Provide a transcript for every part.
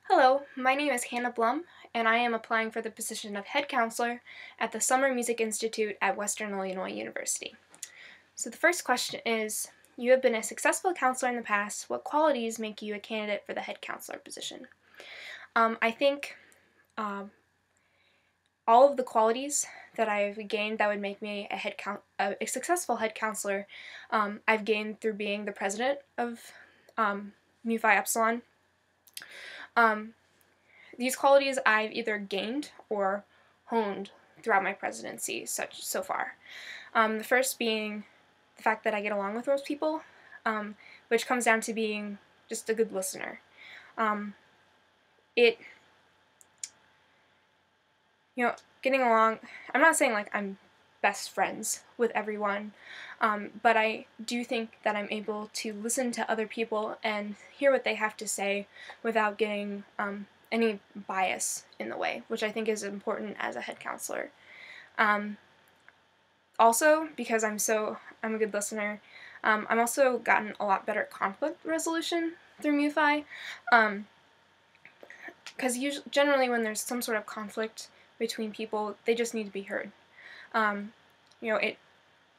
Hello, my name is Hannah Blum, and I am applying for the position of head counselor at the Summer Music Institute at Western Illinois University. So the first question is, you have been a successful counselor in the past. What qualities make you a candidate for the head counselor position? I think all of the qualities that I've gained that would make me a successful head counselor, I've gained through being the president of Mu Phi Epsilon. These qualities I've either gained or honed throughout my presidency so far. The first being the fact that I get along with most people, which comes down to being just a good listener. It, getting along, I'm not saying like I'm best friends with everyone, but I do think that I'm able to listen to other people and hear what they have to say without getting any bias in the way, which I think is important as a head counselor. Also, because I'm a good listener, I'm also gotten a lot better at conflict resolution through Mu Phi, because generally when there's some sort of conflict between people, they just need to be heard.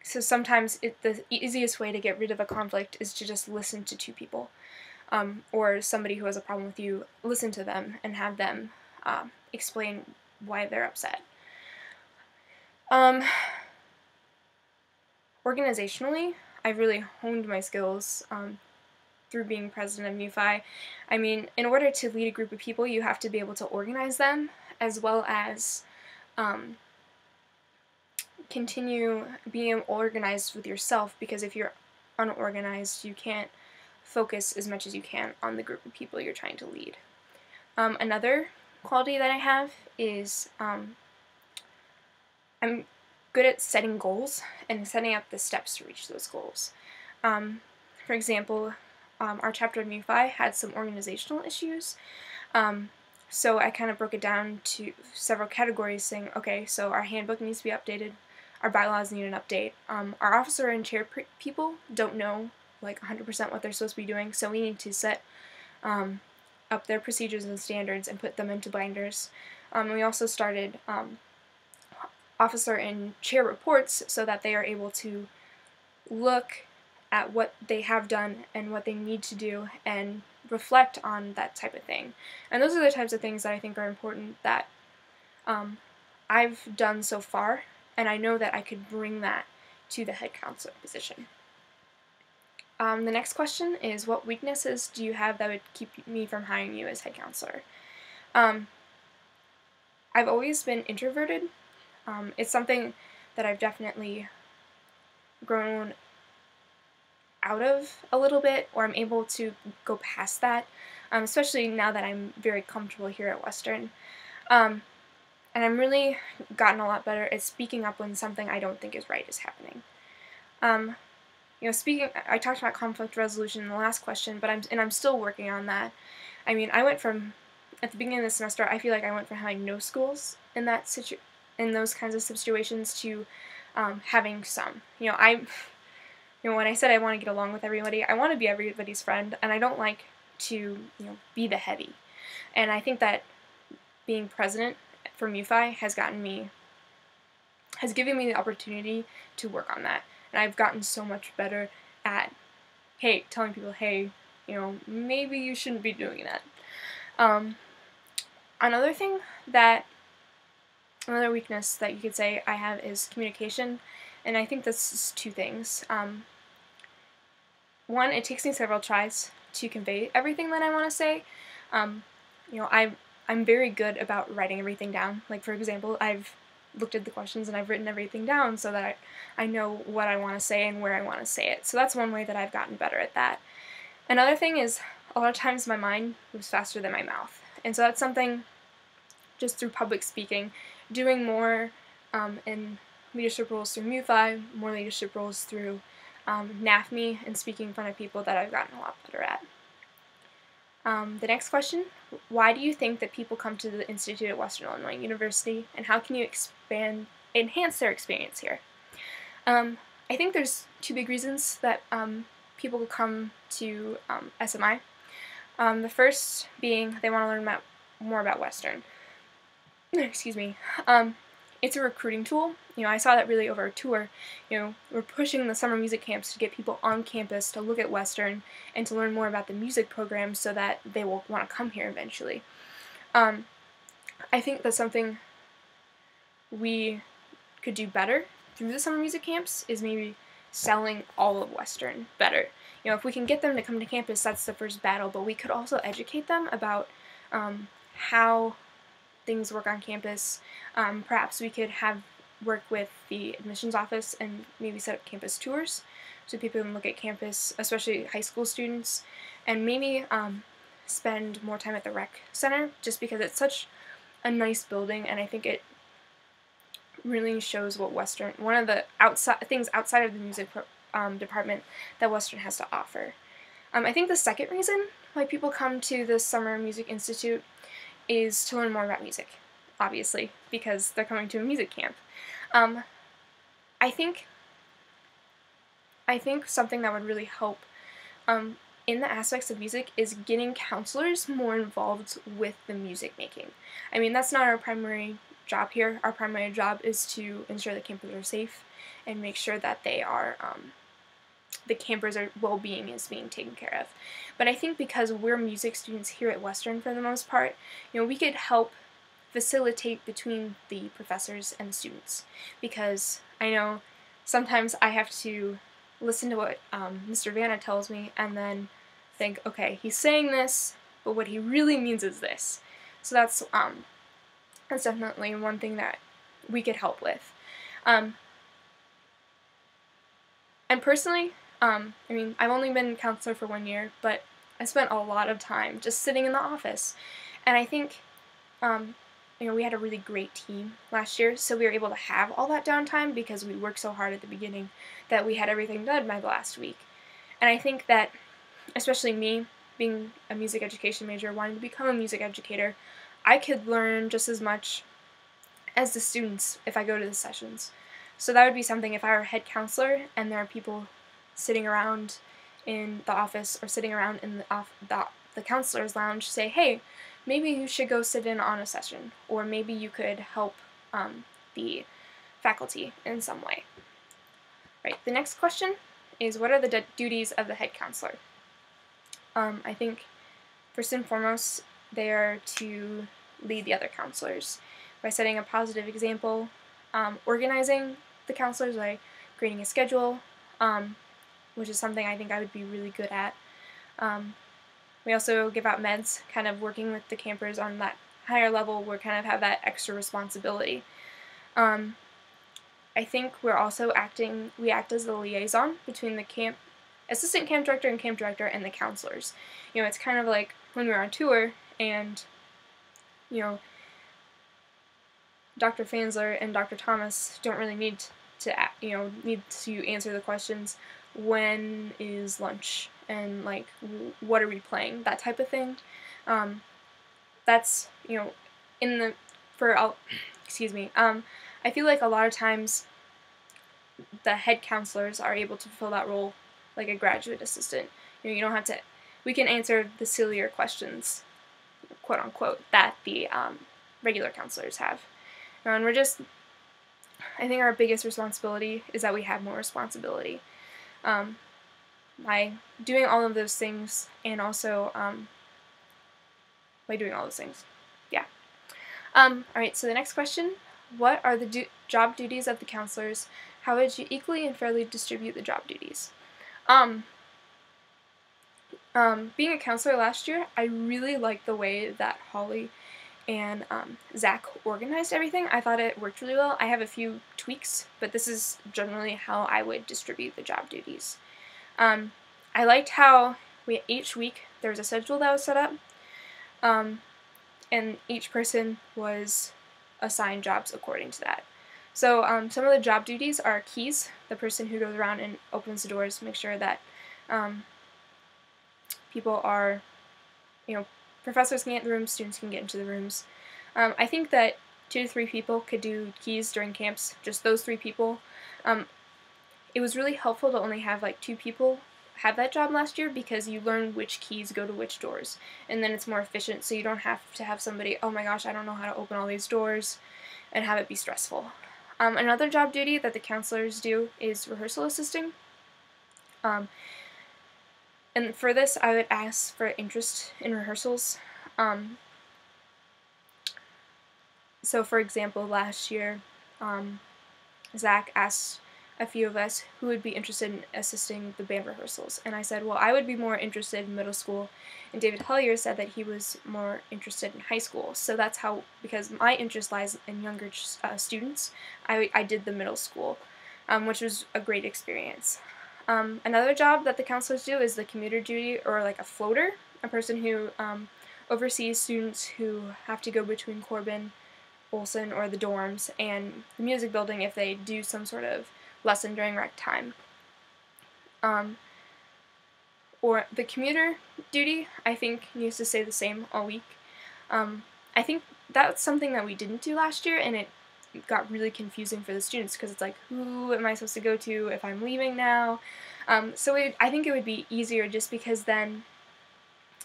So sometimes the easiest way to get rid of a conflict is to just listen to two people, or somebody who has a problem with you, listen to them and have them explain why they're upset. Organizationally, I've really honed my skills through being president of Mu Phi. I mean, in order to lead a group of people, you have to be able to organize them, as well as continue being organized with yourself, because if you're unorganized, you can't focus as much as you can on the group of people you're trying to lead. Another quality that I have is I'm good at setting goals and setting up the steps to reach those goals. For example, our chapter of Mu Phi had some organizational issues, so I kind of broke it down to several categories, saying, okay, so our handbook needs to be updated, our bylaws need an update, our officer and chair people don't know like 100% what they're supposed to be doing, so we need to set up their procedures and standards and put them into binders. We also started officer and chair reports so that they are able to look at what they have done and what they need to do and reflect on that type of thing. And those are the types of things that I think are important that I've done so far, and I know that I could bring that to the head counselor position. The next question is, what weaknesses do you have that would keep me from hiring you as head counselor? I've always been introverted. It's something that I've definitely grown out of a little bit, or I'm able to go past that, especially now that I'm very comfortable here at Western. And I'm really gotten a lot better at speaking up when something I don't think is right is happening. I talked about conflict resolution in the last question, but I'm still working on that. I mean, at the beginning of the semester, I feel like I went from having no schools in those kinds of situations to having some. When I said I want to get along with everybody, I want to be everybody's friend, and I don't like to, be the heavy. And I think that being president for Mu Phi has given me the opportunity to work on that. And I've gotten so much better at, telling people, hey, maybe you shouldn't be doing that. Another weakness that you could say I have is communication, and I think this is two things. One, it takes me several tries to convey everything that I want to say. I'm very good about writing everything down. Like, for example, I've looked at the questions and I've written everything down so that I know what I want to say and where I want to say it. So that's one way that I've gotten better at that. Another thing is, a lot of times my mind moves faster than my mouth. And so that's something, just through public speaking, doing more in leadership roles through Mu Phi, more leadership roles through NAFME, and speaking in front of people, that I've gotten a lot better at. The next question, why do you think that people come to the Institute at Western Illinois University, and how can you enhance their experience here? I think there's two big reasons that people come to SMI. The first being they want to learn more about Western. Excuse me. It's a recruiting tool. I saw that really over a tour. We're pushing the summer music camps to get people on campus to look at Western and to learn more about the music program so that they will want to come here eventually. I think that's something we could do better through the summer music camps is maybe selling all of Western better. If we can get them to come to campus, that's the first battle, but we could also educate them about how things work on campus. Perhaps we could work with the admissions office and maybe set up campus tours so people can look at campus, especially high school students, and maybe spend more time at the rec center just because it's such a nice building, and I think it really shows what Western, one of the things outside of the music department that Western has to offer. I think the second reason why people come to the Summer Music Institute is to learn more about music, obviously, because they're coming to a music camp. I think something that would really help in the aspects of music is getting counselors more involved with the music making. I mean, that's not our primary job here. Our primary job is to ensure the campers are safe and make sure that they are, the campers' well-being is being taken care of. But I think because we're music students here at Western for the most part, we could help facilitate between the professors and the students. Because I know sometimes I have to listen to what Mr. Vanna tells me and then think, okay, he's saying this, but what he really means is this. So that's definitely one thing that we could help with. And personally, I mean, I've only been counselor for 1 year, but I spent a lot of time just sitting in the office. And I think, we had a really great team last year, so we were able to have all that downtime because we worked so hard at the beginning that we had everything done by the last week. And I think that, especially me, being a music education major, wanting to become a music educator, I could learn just as much as the students if I go to the sessions. So that would be something if I were a head counselor and there are people sitting around in the office or sitting around in the counselor's lounge, say, hey, maybe you should go sit in on a session, or maybe you could help the faculty in some way. Right, the next question is, what are the duties of the head counselor? I think, first and foremost, they are to lead the other counselors by setting a positive example, organizing the counselors by creating a schedule, which is something I think I would be really good at. We also give out meds, kind of working with the campers on that higher level where kind of have that extra responsibility. I think we act as the liaison between the assistant camp director and the counselors. It's kind of like when we're on tour and, Dr. Fansler and Dr. Thomas don't really need to answer the questions, when is lunch, and like, what are we playing, that type of thing. That's, I feel like a lot of times the head counselors are able to fill that role like a graduate assistant. You don't have to, we can answer the sillier questions, quote unquote, that the regular counselors have. And I think our biggest responsibility is that we have more responsibility. By doing all of those things, and also by doing all those things. Yeah. Alright, so the next question, what are the job duties of the counselors? How would you equally and fairly distribute the job duties? Being a counselor last year, I really liked the way that Holly and Zach organized everything. I thought it worked really well. I have a few tweaks, but this is generally how I would distribute the job duties. I liked how each week there was a schedule that was set up, and each person was assigned jobs according to that. So some of the job duties are keys, the person who goes around and opens the doors, make sure that people are, professors can get in the rooms, students can get into the rooms. I think that 2 to 3 people could do keys during camps, just those 3 people. It was really helpful to only have like 2 people have that job last year because you learn which keys go to which doors, and then it's more efficient, so you don't have to have somebody, oh my gosh, I don't know how to open all these doors, and have it be stressful. Another job duty that the counselors do is rehearsal assisting. And for this, I would ask for interest in rehearsals. So for example, last year, Zach asked a few of us who would be interested in assisting the band rehearsals, and I said, well, I would be more interested in middle school, and David Hellier said that he was more interested in high school. So that's how, because my interest lies in younger students, I did the middle school, which was a great experience. Another job that the counselors do is the commuter duty, or like a floater, a person who oversees students who have to go between Corbin, Olson, or the dorms, and the music building if they do some sort of lesson during rec time. Or the commuter duty, I think, needs to stay the same all week. I think that's something that we didn't do last year, and it got really confusing for the students because it's like, who am I supposed to go to if I'm leaving now? So I think it would be easier just because then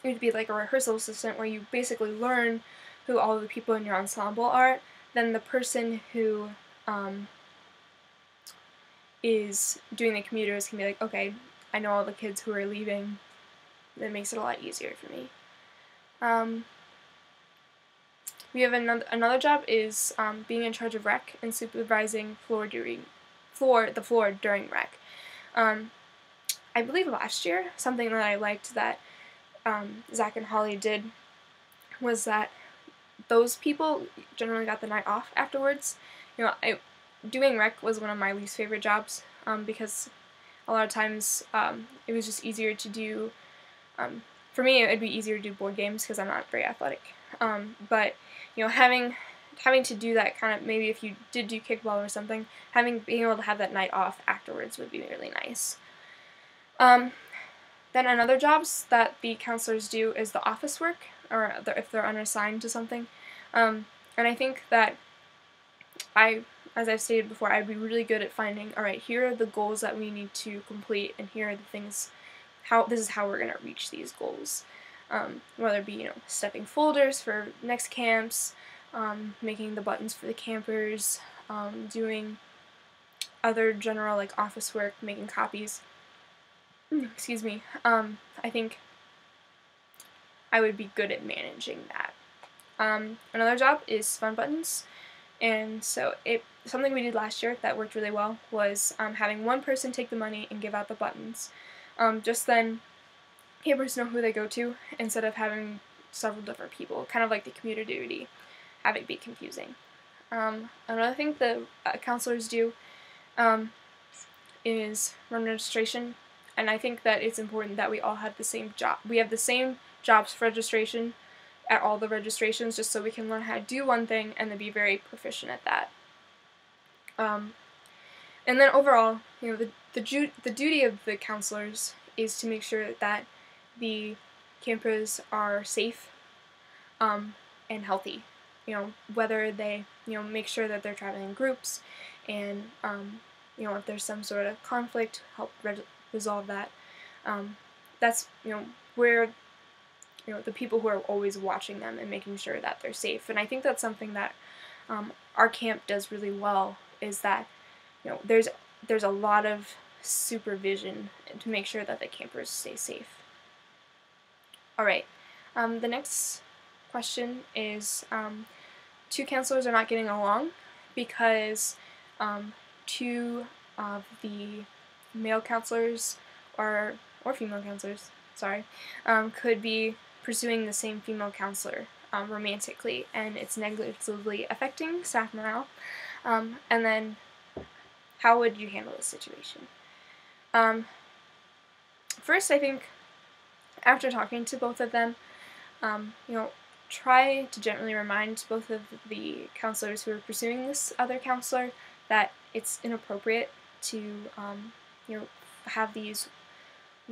it would be like a rehearsal assistant where you basically learn who all the people in your ensemble are. Then the person who is doing the commuters can be like, okay, I know all the kids who are leaving. That makes it a lot easier for me. We have another job is being in charge of rec and supervising the floor during rec. I believe last year, something that I liked that Zach and Holly did was that those people generally got the night off afterwards. You know, doing rec was one of my least favorite jobs because a lot of times it was just easier to do. For me, it'd be easier to do board games because I'm not very athletic. But you know, having to do that kind of, maybe if you did do kickball or something, being able to have that night off afterwards would be really nice. Then another jobs that the counselors do is the office work, or if they're unassigned to something. And I think that as I've stated before, I'd be really good at finding, alright, here are the goals that we need to complete, and here are the things, this is how we're going to reach these goals. Whether it be, you know, stepping folders for next camps, making the buttons for the campers, doing other general like office work, making copies. Excuse me. I think I would be good at managing that. Another job is fun buttons, and so something we did last year that worked really well was having one person take the money and give out the buttons. Just then, campers know who they go to instead of having several different people, kind of like the commuter duty, have it be confusing. Another thing the counselors do is run registration, and I think that it's important that we all have the same job. We have the same jobs for registration at all the registrations, just so we can learn how to do one thing and then be very proficient at that. And then overall, you know, the duty of the counselors is to make sure that the campers are safe and healthy. You know, whether they, you know, make sure that they're traveling in groups, and you know, if there's some sort of conflict, help resolve that. That's, you know, where, you know, the people who are always watching them and making sure that they're safe. And I think that's something that our camp does really well, is that, you know, there's a lot of supervision to make sure that the campers stay safe. Alright, the next question is, two counselors are not getting along because two of the male counselors, or female counselors, sorry, could be pursuing the same female counselor romantically, and it's negatively affecting staff morale. And then, how would you handle this situation? First, I think, after talking to both of them, you know, try to gently remind both of the counselors who are pursuing this other counselor that it's inappropriate to, you know, have these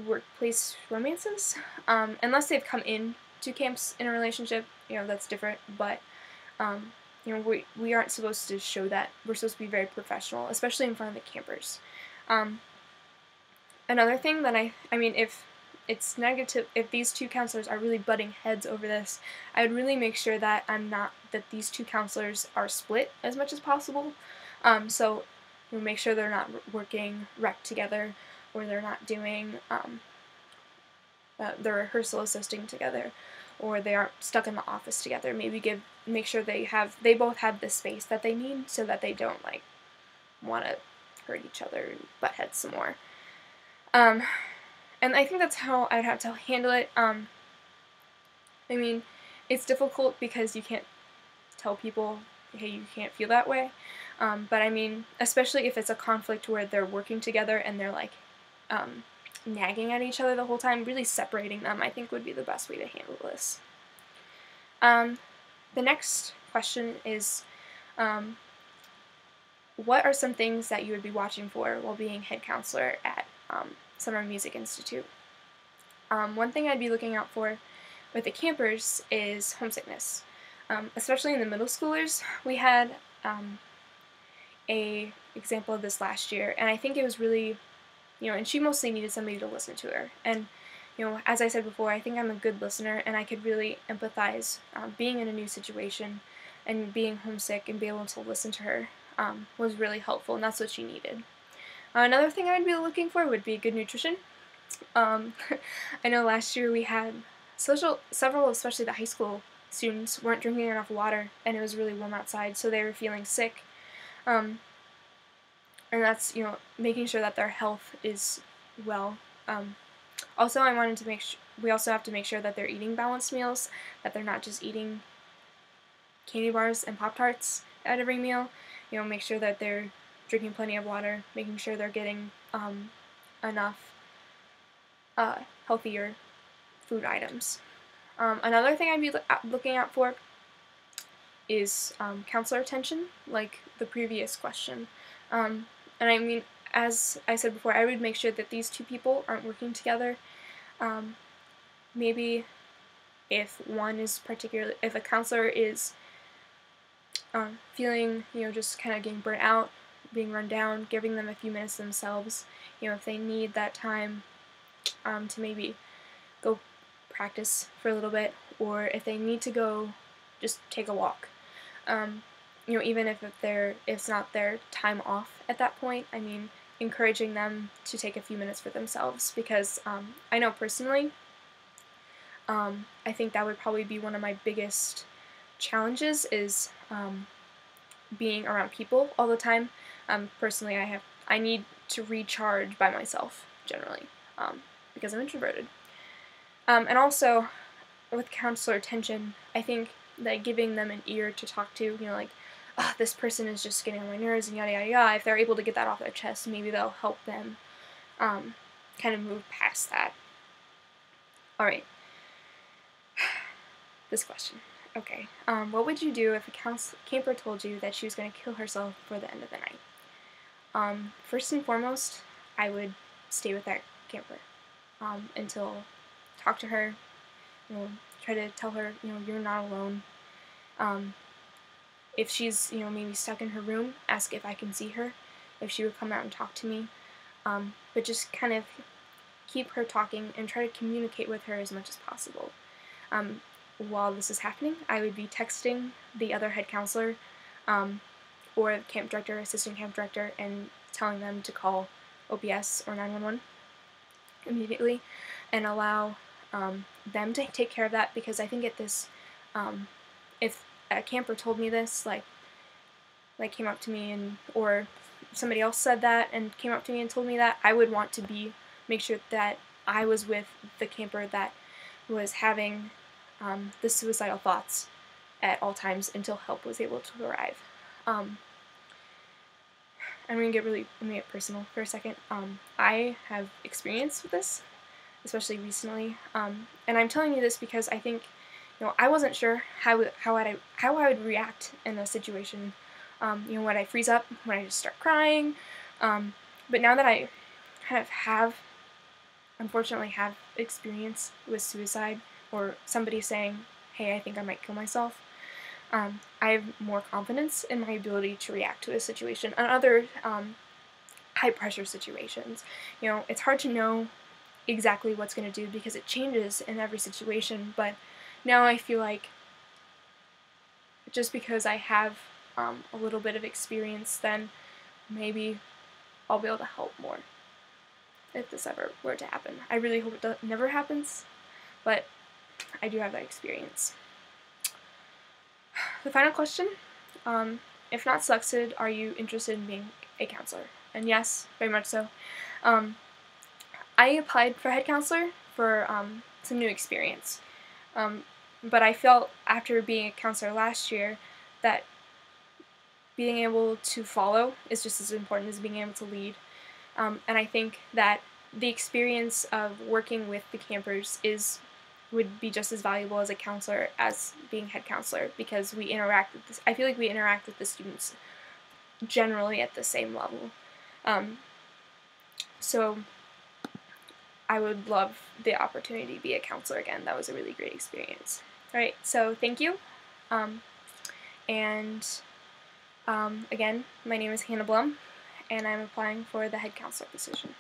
workplace romances, unless they've come in to camps in a relationship. You know, that's different, but you know, we aren't supposed to show that. We're supposed to be very professional, especially in front of the campers. Another thing that I mean, if it's negative, if these two counselors are really butting heads over this, I would really make sure that that these two counselors are split as much as possible. So we'll make sure they're not working rec together, or they're not doing the rehearsal assisting together, or they aren't stuck in the office together. Maybe make sure they both have the space that they need, so that they don't like want to hurt each other and butt heads some more. And I think that's how I'd have to handle it. I mean, it's difficult because you can't tell people, hey, you can't feel that way. But I mean, especially if it's a conflict where they're working together and they're like nagging at each other the whole time, really separating them, I think, would be the best way to handle this. The next question is, what are some things that you would be watching for while being head counselor at Summer Music Institute? One thing I'd be looking out for with the campers is homesickness. Especially in the middle schoolers, we had a example of this last year, and I think it was really, and she mostly needed somebody to listen to her. And, as I said before, I think I'm a good listener, and I could really empathize being in a new situation and being homesick, and be able to listen to her was really helpful, and that's what she needed. Another thing I would be looking for would be good nutrition. I know last year we had several, especially the high school students, weren't drinking enough water, and it was really warm outside, so they were feeling sick. And that's, making sure that their health is well. Also, I wanted to we also have to make sure that they're eating balanced meals, that they're not just eating candy bars and Pop-Tarts at every meal. Make sure that they're drinking plenty of water, making sure they're getting enough healthier food items. Another thing I'd be looking out for is counselor attention, like the previous question. And I mean, as I said before, I would make sure that these two people aren't working together. Maybe if if a counselor is feeling, just kind of getting burnt out, being run down, giving them a few minutes themselves, if they need that time to maybe go practice for a little bit, or if they need to go just take a walk. Even if it's not their time off at that point, I mean, encouraging them to take a few minutes for themselves, because I know personally, I think that would probably be one of my biggest challenges is being around people all the time. Personally, I need to recharge by myself generally, because I'm introverted. And also, with counselor attention, I think that giving them an ear to talk to, like, oh, this person is just getting on my nerves and yada yada yada, if they're able to get that off their chest, maybe that'll help them kind of move past that. Alright. This question. Okay. What would you do if a camper told you that she was going to kill herself before the end of the night? First and foremost, I would stay with that camper until talk to her, try to tell her, you're not alone. If she's, maybe stuck in her room, ask if I can see her, if she would come out and talk to me. But just kind of keep her talking and try to communicate with her as much as possible. While this is happening, I would be texting the other head counselor or camp director, assistant camp director, and telling them to call OPS or 911 immediately and allow them to take care of that, because I think at this, if a camper told me this, like came up to me or somebody else said that and came up to me and told me that, I would want to make sure that I was with the camper that was having the suicidal thoughts at all times until help was able to arrive. I'm going to get personal for a second. I have experience with this, especially recently, and I'm telling you this because I think, I wasn't sure how I would react in a situation. Would I freeze up? Would I just start crying? But now that I kind of unfortunately have experience with suicide, or somebody saying, hey, I think I might kill myself, I have more confidence in my ability to react to a situation. And other high pressure situations. You know, it's hard to know exactly what's going to do because it changes in every situation, but now I feel like just because I have a little bit of experience, then maybe I'll be able to help more if this ever were to happen. I really hope it never happens, but I do have that experience. The final question, if not selected, are you interested in being a counselor? And yes, very much so. I applied for head counselor for some new experience, but I felt after being a counselor last year that being able to follow is just as important as being able to lead. And I think that the experience of working with the campers would be just as valuable as a counselor as being head counselor, because we interact with this. I feel like we interact with the students generally at the same level. So I would love the opportunity to be a counselor again. That was a really great experience. All right, so thank you. Again, my name is Hannah Blum, and I'm applying for the head counselor position.